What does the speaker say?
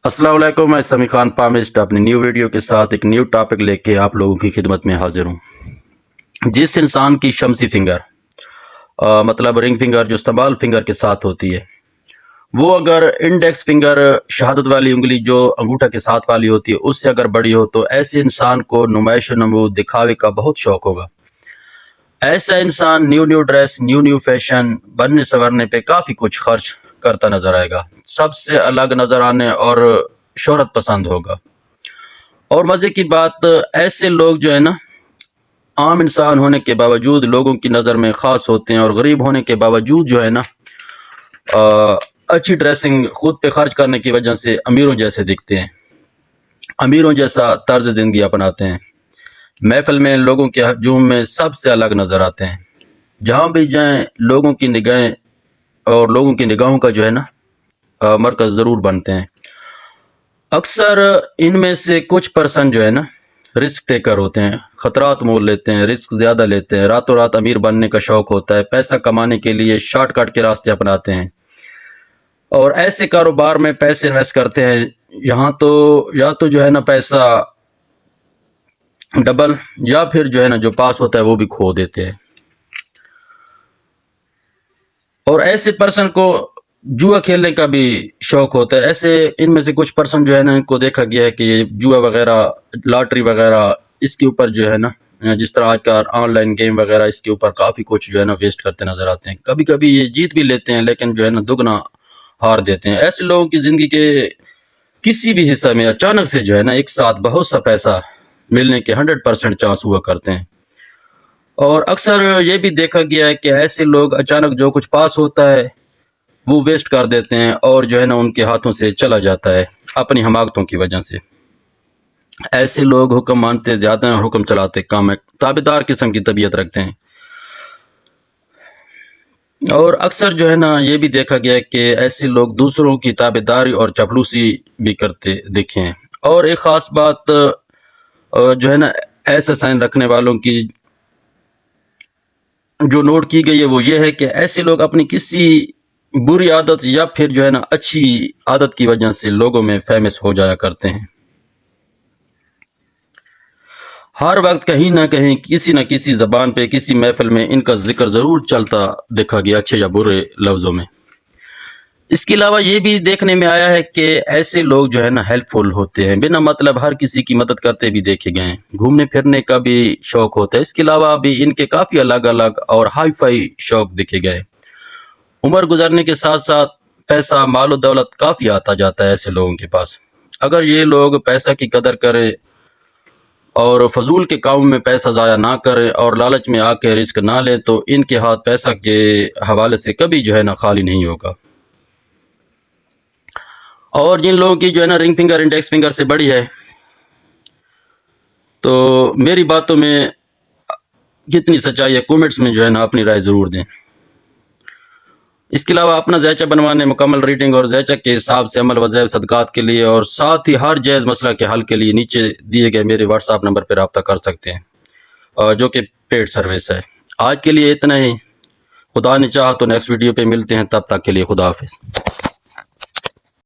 السلام علیکم، میں سمی خان پامسٹ اپنی نیو ویڈیو کے ساتھ ایک نیو ٹاپک لے کے آپ لوگوں کی خدمت میں حاضر ہوں۔ جس انسان کی شمسی فنگر مطلب رنگ فنگر جو استعمال فنگر کے ساتھ ہوتی ہے، وہ اگر انڈیکس فنگر شہادت والی انگلی جو انگوٹھا کے ساتھ والی ہوتی ہے اس سے اگر بڑی ہو تو ایسے انسان کو نمائش و نمود دکھاوے کا بہت شوق ہوگا۔ ایسا انسان نیو ڈریس نیو فیشن بننے سنورنے پہ کافی کچھ خرچ کرتا نظر آئے گا، سب سے الگ نظر آنے اور شہرت پسند ہوگا۔ اور مزے کی بات، ایسے لوگ جو ہے نا عام انسان ہونے کے باوجود لوگوں کی نظر میں خاص ہوتے ہیں، اور غریب ہونے کے باوجود جو ہے نا اچھی ڈریسنگ خود پہ خرچ کرنے کی وجہ سے امیروں جیسے دکھتے ہیں، امیروں جیسا طرز زندگی اپناتے ہیں، محفل میں لوگوں کے ہجوم میں سب سے الگ نظر آتے ہیں، جہاں بھی جائیں لوگوں کی نگاہیں اور لوگوں کی نگاہوں کا جو ہے نا مرکز ضرور بنتے ہیں۔ اکثر ان میں سے کچھ پرسن جو ہے نا رسک ٹیکر ہوتے ہیں، خطرات مول لیتے ہیں، رسک زیادہ لیتے ہیں، راتوں رات امیر بننے کا شوق ہوتا ہے، پیسہ کمانے کے لیے شارٹ کٹ کے راستے اپناتے ہیں، اور ایسے کاروبار میں پیسے انویسٹ کرتے ہیں یا تو جو ہے نا پیسہ ڈبل یا پھر جو ہے نا جو پاس ہوتا ہے وہ بھی کھو دیتے ہیں۔ اور ایسے پرسن کو جوا کھیلنے کا بھی شوق ہوتا ہے۔ ایسے ان میں سے کچھ پرسن جو ہے نا ان کو دیکھا گیا ہے کہ یہ جوا وغیرہ، لاٹری وغیرہ اس کے اوپر جو ہے نا جس طرح آج کا آن لائن گیم وغیرہ اس کے اوپر کافی کچھ جو ہے نا ویسٹ کرتے نظر آتے ہیں۔ کبھی کبھی یہ جیت بھی لیتے ہیں لیکن جو ہے نا دگنا ہار دیتے ہیں۔ ایسے لوگوں کی زندگی کے کسی بھی حصہ میں اچانک سے جو ہے نا ایک ساتھ بہت سا پیسہ ملنے کے 100% چانس ہوا کرتے ہیں، اور اکثر یہ بھی دیکھا گیا ہے کہ ایسے لوگ اچانک جو کچھ پاس ہوتا ہے وہ ویسٹ کر دیتے ہیں، اور جو ہے نا ان کے ہاتھوں سے چلا جاتا ہے اپنی حماقتوں کی وجہ سے۔ ایسے لوگ حکم مانتے زیادہ ہیں اور حکم چلاتے کم ہیں، تابعدار قسم کی طبیعت رکھتے ہیں، اور اکثر جو ہے نا یہ بھی دیکھا گیا ہے کہ ایسے لوگ دوسروں کی تابعداری اور چپلوسی بھی کرتے دیکھے ہیں۔ اور ایک خاص بات جو ہے نا ایسا سائن رکھنے والوں کی جو نوٹ کی گئی ہے وہ یہ ہے کہ ایسے لوگ اپنی کسی بری عادت یا پھر جو ہے نا اچھی عادت کی وجہ سے لوگوں میں فیمس ہو جایا کرتے ہیں۔ ہر وقت کہیں نہ کہیں کسی نہ کسی زبان پہ کسی محفل میں ان کا ذکر ضرور چلتا دیکھا گیا، اچھے یا برے لفظوں میں۔ اس کے علاوہ یہ بھی دیکھنے میں آیا ہے کہ ایسے لوگ جو ہے نا ہیلپ فل ہوتے ہیں، بنا مطلب ہر کسی کی مدد کرتے بھی دیکھے گئے ہیں، گھومنے پھرنے کا بھی شوق ہوتا ہے۔ اس کے علاوہ بھی ان کے کافی الگ الگ اور ہائی فائی شوق دیکھے گئے۔ عمر گزرنے کے ساتھ ساتھ پیسہ، مال و دولت کافی آتا جاتا ہے ایسے لوگوں کے پاس۔ اگر یہ لوگ پیسہ کی قدر کریں اور فضول کے کام میں پیسہ ضائع نہ کریں اور لالچ میں آ کے رسک نہ لیں تو ان کے ہاتھ پیسہ کے حوالے سے کبھی جو ہے نا خالی نہیں ہوگا۔ اور جن لوگوں کی جو ہے نا رنگ فنگر انڈیکس فنگر سے بڑی ہے تو میری باتوں میں کتنی سچائی ہے کومنٹس میں جو ہے نا اپنی رائے ضرور دیں۔ اس کے علاوہ اپنا ذائچہ بنوانے، مکمل ریڈنگ اور ذائچہ کے حساب سے عمل وظائف صدقات کے لیے اور ساتھ ہی ہر جائز مسئلہ کے حل کے لیے نیچے دیے گئے میرے واٹس ایپ نمبر پہ رابطہ کر سکتے ہیں، جو کہ پیڈ سروس ہے۔ آج کے لیے اتنا ہی، خدا نے چاہا تو نیکسٹ ویڈیو پہ ملتے ہیں، تب تک کے لیے خدا حافظ۔